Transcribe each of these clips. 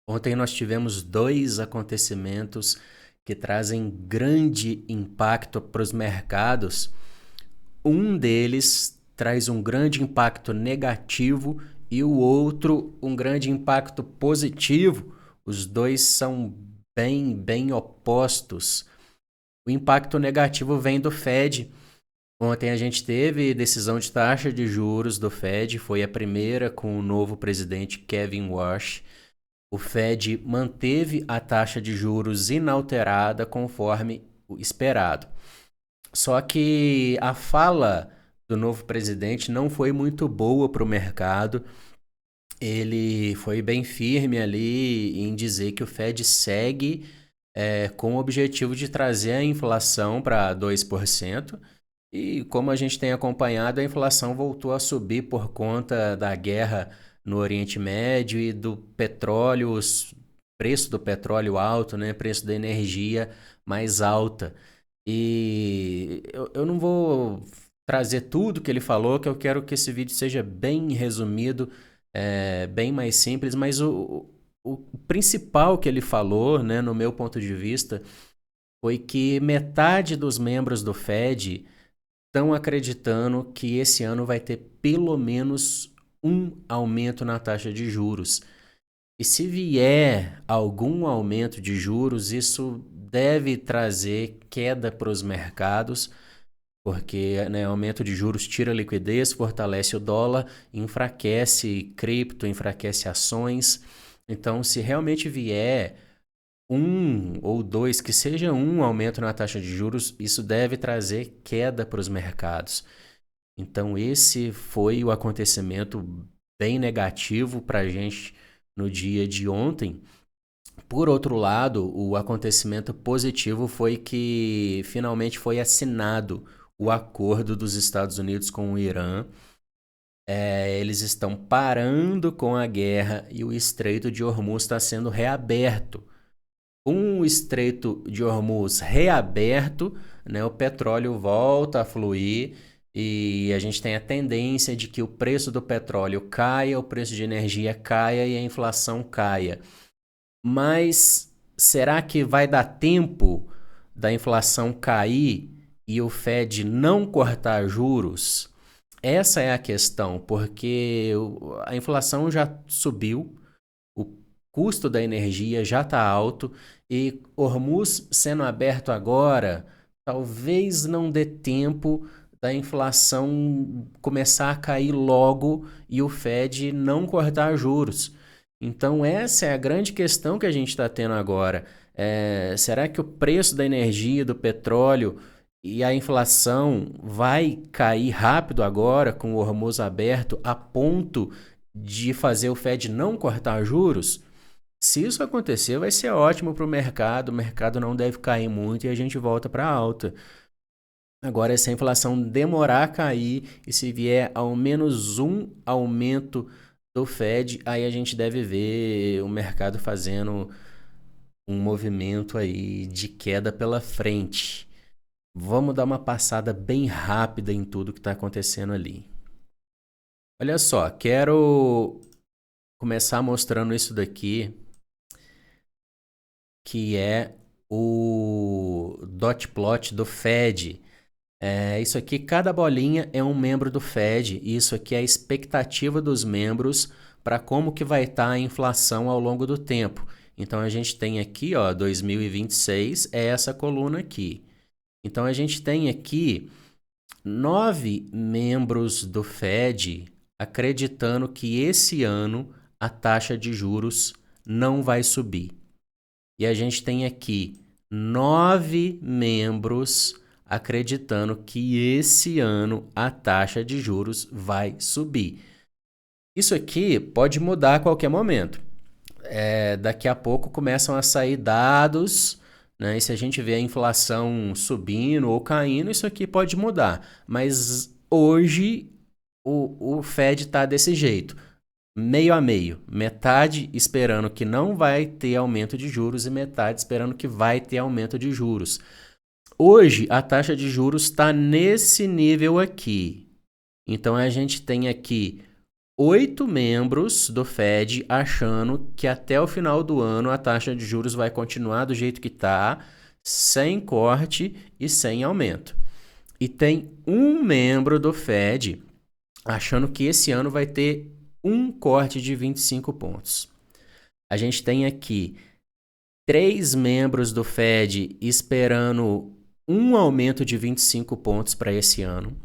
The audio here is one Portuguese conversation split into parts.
Ontem nós tivemos dois acontecimentos que trazem grande impacto para os mercados. Um deles traz um grande impacto negativo e o outro um grande impacto positivo. Os dois são bem opostos. O impacto negativo vem do Fed. Ontem a gente teve decisão de taxa de juros do Fed, foi a primeira com o novo presidente Kevin Warsh. O Fed manteve a taxa de juros inalterada conforme o esperado. Só que a fala do novo presidente não foi muito boa para o mercado. Ele foi bem firme ali em dizer que o Fed segue com o objetivo de trazer a inflação para 2%. E como a gente tem acompanhado, a inflação voltou a subir por conta da guerra no Oriente Médio e do petróleo, preço do petróleo alto, né? Preço da energia mais alta. E eu não vou trazer tudo que ele falou, que eu quero que esse vídeo seja bem resumido, bem mais simples, mas o principal que ele falou, né, no meu ponto de vista, foi que metade dos membros do Fed estão acreditando que esse ano vai ter pelo menos um aumento na taxa de juros. E se vier algum aumento de juros, isso deve trazer queda para os mercados, porque né, aumento de juros tira liquidez, fortalece o dólar, enfraquece cripto, enfraquece ações. Então, se realmente vier um ou dois, que seja um aumento na taxa de juros, isso deve trazer queda para os mercados. Então, esse foi o acontecimento bem negativo para a gente no dia de ontem. Por outro lado, o acontecimento positivo foi que finalmente foi assinado o acordo dos Estados Unidos com o Irã. Eles estão parando com a guerra e o Estreito de Hormuz está sendo reaberto. Com o Estreito de Hormuz reaberto, né, o petróleo volta a fluir e a gente tem a tendência de que o preço do petróleo caia, o preço de energia caia e a inflação caia. Mas será que vai dar tempo da inflação cair e o Fed não cortar juros? Essa é a questão, porque a inflação já subiu, o custo da energia já está alto e Hormuz sendo aberto agora, talvez não dê tempo da inflação começar a cair logo e o Fed não cortar juros. Então, essa é a grande questão que a gente está tendo agora. Será que o preço da energia, do petróleo e a inflação vai cair rápido agora com o Hormuz aberto a ponto de fazer o Fed não cortar juros? Se isso acontecer, vai ser ótimo para o mercado não deve cair muito e a gente volta para alta. Agora, se a inflação demorar a cair e se vier ao menos um aumento do Fed, aí a gente deve ver o mercado fazendo um movimento aí de queda pela frente. Vamos dar uma passada bem rápida em tudo que está acontecendo ali. Olha só, quero começar mostrando isso daqui, que é o dot plot do Fed. Isso aqui, cada bolinha é um membro do Fed, e isso aqui é a expectativa dos membros para como que vai estar a inflação ao longo do tempo. Então a gente tem aqui, ó, 2026 é essa coluna aqui. Então a gente tem aqui 9 membros do Fed acreditando que esse ano a taxa de juros não vai subir. E a gente tem aqui 9 membros acreditando que esse ano a taxa de juros vai subir. Isso aqui pode mudar a qualquer momento. Daqui a pouco começam a sair dados, né? E se a gente vê a inflação subindo ou caindo, isso aqui pode mudar. Mas hoje o Fed está desse jeito, meio a meio. Metade esperando que não vai ter aumento de juros e metade esperando que vai ter aumento de juros. Hoje, a taxa de juros está nesse nível aqui. Então, a gente tem aqui 8 membros do Fed achando que até o final do ano a taxa de juros vai continuar do jeito que está, sem corte e sem aumento. E tem um membro do Fed achando que esse ano vai ter um corte de 25 pontos. A gente tem aqui 3 membros do Fed esperando um aumento de 25 pontos para esse ano.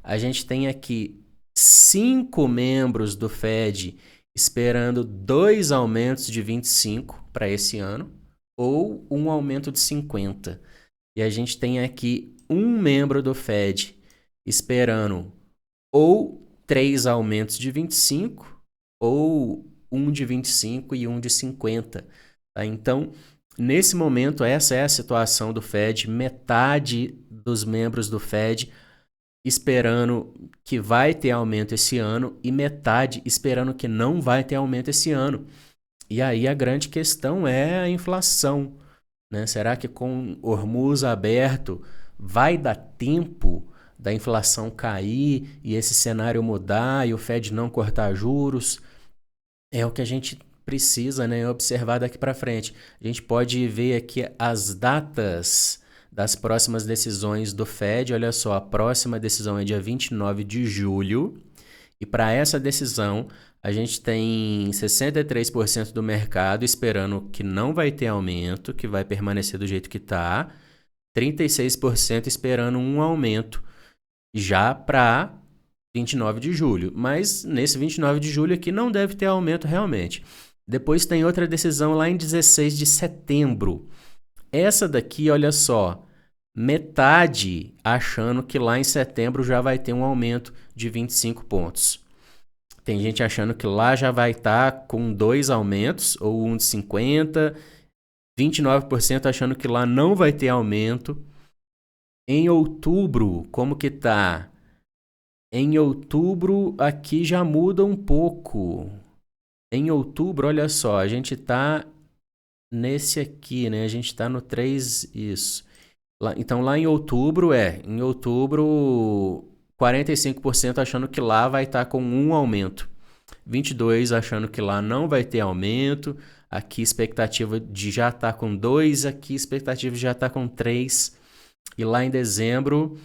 A gente tem aqui 5 membros do Fed esperando 2 aumentos de 25 para esse ano, ou um aumento de 50. E a gente tem aqui um membro do Fed esperando ou 3 aumentos de 25, ou um de 25 e um de 50. Tá? Então, nesse momento, essa é a situação do Fed. Metade dos membros do Fed esperando que vai ter aumento esse ano e metade esperando que não vai ter aumento esse ano. E aí a grande questão é a inflação, né? Será que com Hormuz aberto vai dar tempo da inflação cair e esse cenário mudar e o Fed não cortar juros? É o que a gente precisa, né, observar daqui para frente. A gente pode ver aqui as datas das próximas decisões do Fed. Olha só, a próxima decisão é dia 29 de julho. E para essa decisão, a gente tem 63% do mercado esperando que não vai ter aumento, que vai permanecer do jeito que está. 36% esperando um aumento já para 29 de julho. Mas nesse 29 de julho aqui não deve ter aumento realmente. Depois tem outra decisão lá em 16 de setembro. Essa daqui, olha só, metade achando que lá em setembro já vai ter um aumento de 25 pontos. Tem gente achando que lá já vai estar com 2 aumentos, ou um de 50, 29% achando que lá não vai ter aumento. Em outubro, como que tá? Em outubro, aqui já muda um pouco. Em outubro, olha só, a gente tá nesse aqui, né? A gente tá no 3, isso. Então, lá em outubro, 45% achando que lá vai estar com um aumento. 22% achando que lá não vai ter aumento. Aqui, expectativa de já estar com 2. Aqui, expectativa de já estar com 3. E lá em dezembro,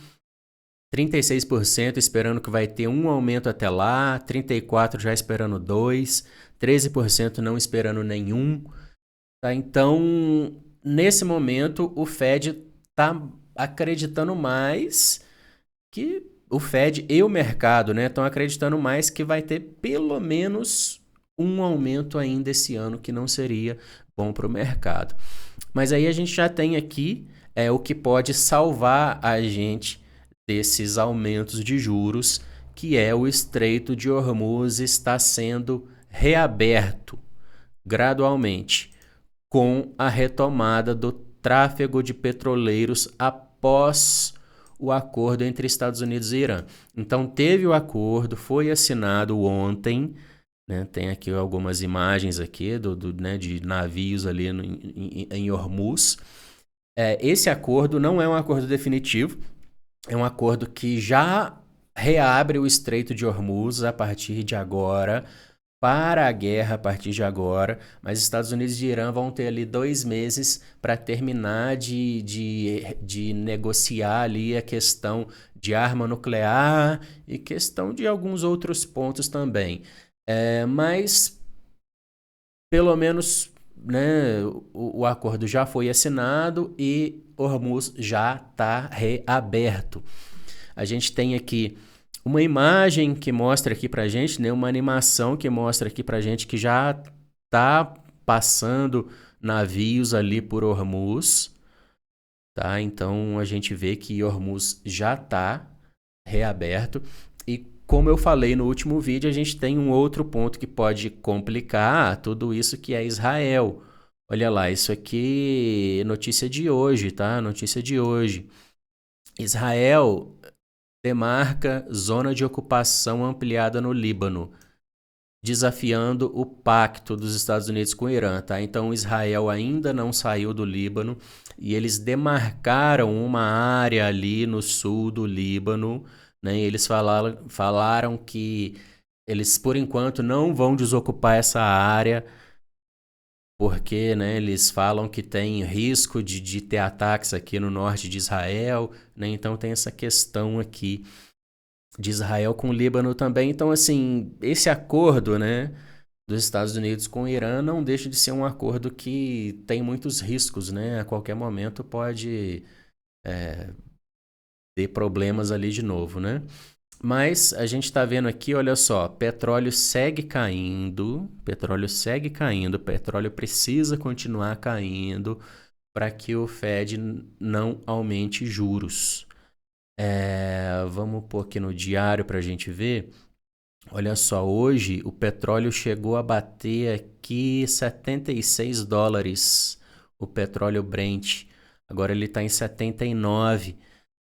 36% esperando que vai ter um aumento até lá. 34% já esperando 2. 13% não esperando nenhum. Tá? Então, nesse momento, o Fed está acreditando mais que o Fed e o mercado, né, estão acreditando mais que vai ter pelo menos um aumento ainda esse ano, que não seria bom para o mercado. Mas aí a gente já tem aqui o que pode salvar a gente desses aumentos de juros, que é o Estreito de Hormuz está sendo reaberto gradualmente com a retomada do tráfego de petroleiros após o acordo entre Estados Unidos e Irã. Então, teve o acordo, foi assinado ontem, né? Tem aqui algumas imagens aqui né, de navios ali em Hormuz. Esse acordo não é um acordo definitivo, é um acordo que já reabre o Estreito de Hormuz a partir de agora, para a guerra a partir de agora, mas Estados Unidos e Irã vão ter ali 2 meses para terminar de negociar ali a questão de arma nuclear e questão de alguns outros pontos também. Mas, pelo menos, né, o acordo já foi assinado e Hormuz já está reaberto. A gente tem aqui uma imagem que mostra aqui pra gente, né, uma animação que mostra aqui pra gente que já tá passando navios ali por Hormuz, tá? Então a gente vê que Hormuz já tá reaberto e, como eu falei no último vídeo, a gente tem um outro ponto que pode complicar tudo isso, que é Israel. Olha lá, isso aqui é notícia de hoje, tá? Notícia de hoje. Israel demarca zona de ocupação ampliada no Líbano, desafiando o pacto dos Estados Unidos com o Irã, tá? Então, Israel ainda não saiu do Líbano e eles demarcaram uma área ali no sul do Líbano, né? E eles falaram que Eles, por enquanto, não vão desocupar essa área, porque, né, eles falam que tem risco de ter ataques aqui no norte de Israel, né? Então tem essa questão aqui de Israel com o Líbano também. Então, assim, esse acordo, né, dos Estados Unidos com o Irã não deixa de ser um acordo que tem muitos riscos, né? A qualquer momento pode ter problemas ali de novo, né? Mas a gente está vendo aqui, olha só, petróleo segue caindo, petróleo precisa continuar caindo para que o Fed não aumente juros. Vamos pôr aqui no diário para a gente ver. Olha só, hoje o petróleo chegou a bater aqui $76, o petróleo Brent. Agora ele está em 79.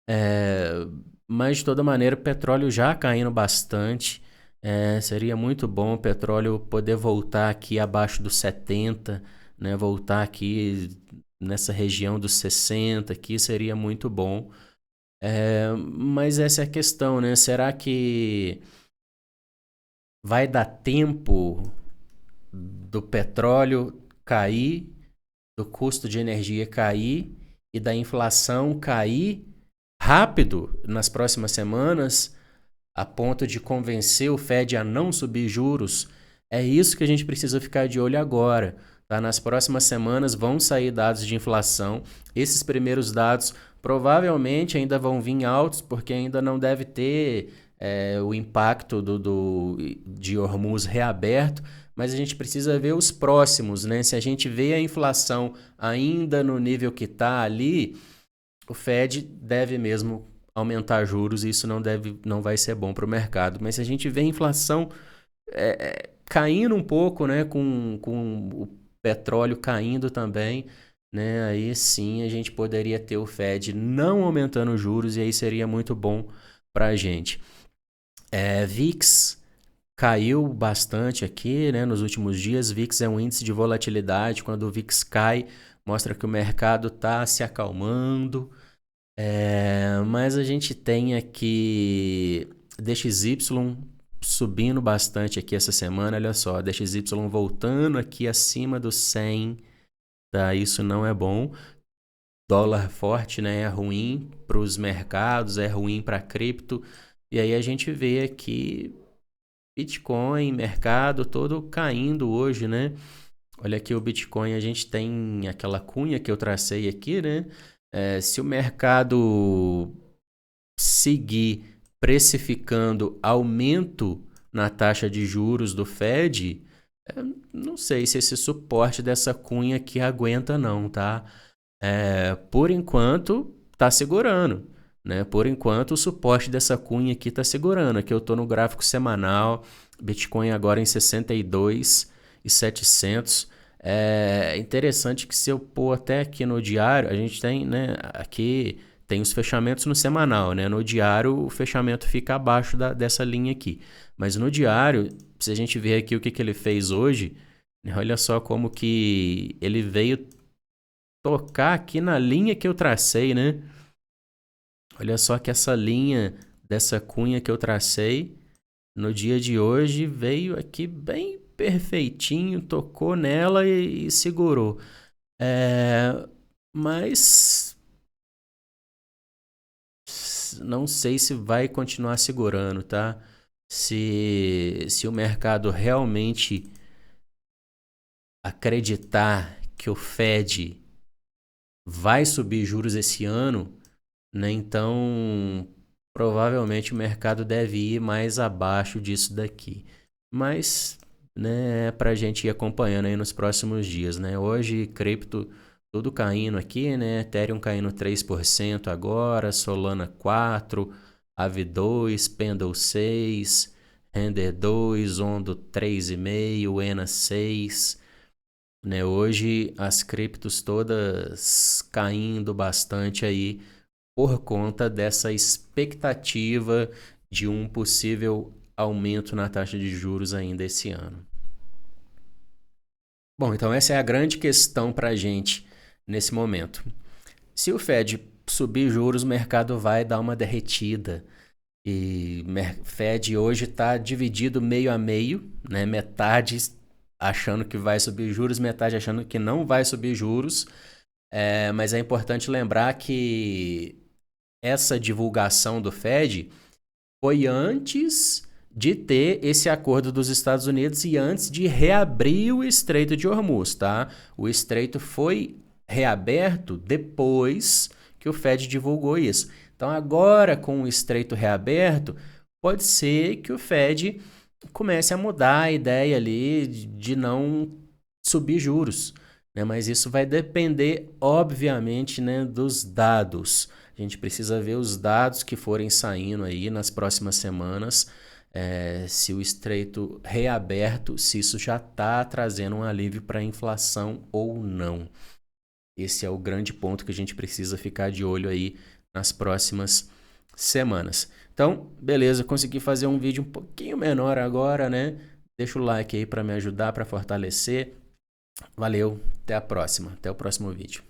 É, mas de toda maneira, o petróleo já caindo bastante. Seria muito bom o petróleo poder voltar aqui abaixo dos 70, né? Voltar aqui nessa região dos 60, aqui seria muito bom. Mas essa é a questão, né? Será que vai dar tempo do petróleo cair, do custo de energia cair e da inflação cair rápido nas próximas semanas, a ponto de convencer o Fed a não subir juros? É isso que a gente precisa ficar de olho agora. Tá? Nas próximas semanas vão sair dados de inflação. Esses primeiros dados provavelmente ainda vão vir altos, porque ainda não deve ter o impacto de Hormuz reaberto, mas a gente precisa ver os próximos, né? Se a gente vê a inflação ainda no nível que está ali, o Fed deve mesmo aumentar juros e isso não vai ser bom para o mercado. Mas se a gente vê a inflação caindo um pouco, né, com o petróleo caindo também, né, aí sim a gente poderia ter o Fed não aumentando juros e aí seria muito bom para a gente. VIX caiu bastante aqui, né, nos últimos dias. VIX é um índice de volatilidade. Quando o VIX cai, mostra que o mercado está se acalmando. Mas a gente tem aqui DXY subindo bastante aqui essa semana. Olha só, DXY voltando aqui acima dos 100. Tá? Isso não é bom. Dólar forte, né, é ruim para os mercados, é ruim para cripto. E aí a gente vê aqui Bitcoin, mercado todo caindo hoje, né? Olha aqui o Bitcoin, a gente tem aquela cunha que eu tracei aqui, né? Se o mercado seguir precificando aumento na taxa de juros do Fed, não sei se esse suporte dessa cunha aqui aguenta não, tá? Por enquanto, tá segurando, né? Por enquanto, o suporte dessa cunha aqui tá segurando. Aqui eu tô no gráfico semanal, Bitcoin agora em 62.700. É interessante que se eu pôr até aqui no diário, a gente tem, né, aqui tem os fechamentos no semanal, né? No diário o fechamento fica abaixo dessa linha aqui. Mas no diário, se a gente ver aqui o que ele fez hoje, né, olha só como que ele veio tocar aqui na linha que eu tracei, né? Olha só que essa linha dessa cunha que eu tracei no dia de hoje veio aqui bem perfeitinho, tocou nela e segurou. Mas não sei se vai continuar segurando, tá? Se o mercado realmente acreditar que o Fed vai subir juros esse ano, né? Então provavelmente o mercado deve ir mais abaixo disso daqui. Mas, né, é para a gente ir acompanhando aí nos próximos dias, né? Hoje, cripto tudo caindo aqui, né? Ethereum caindo 3% agora, Solana 4%, Aave 2%, Pendle 6%, Render 2%, Ondo 3,5%, Ena 6%. Né? Hoje as criptos todas caindo bastante aí por conta dessa expectativa de um possível aumento na taxa de juros ainda esse ano. Bom, então essa é a grande questão para a gente nesse momento. Se o Fed subir juros, o mercado vai dar uma derretida. E Fed hoje está dividido meio a meio, né? Metade achando que vai subir juros, metade achando que não vai subir juros. Mas é importante lembrar que essa divulgação do Fed foi antes de ter esse acordo dos Estados Unidos e antes de reabrir o Estreito de Hormuz, tá? O estreito foi reaberto depois que o Fed divulgou isso. Então, agora, com o estreito reaberto, pode ser que o Fed comece a mudar a ideia ali de não subir juros, né? Mas isso vai depender, obviamente, né, dos dados. A gente precisa ver os dados que forem saindo aí nas próximas semanas, se o estreito reaberto, se isso já está trazendo um alívio para a inflação ou não. Esse é o grande ponto que a gente precisa ficar de olho aí nas próximas semanas. Então, beleza, consegui fazer um vídeo um pouquinho menor agora, né? Deixa o like aí para me ajudar, para fortalecer. Valeu, até a próxima, até o próximo vídeo.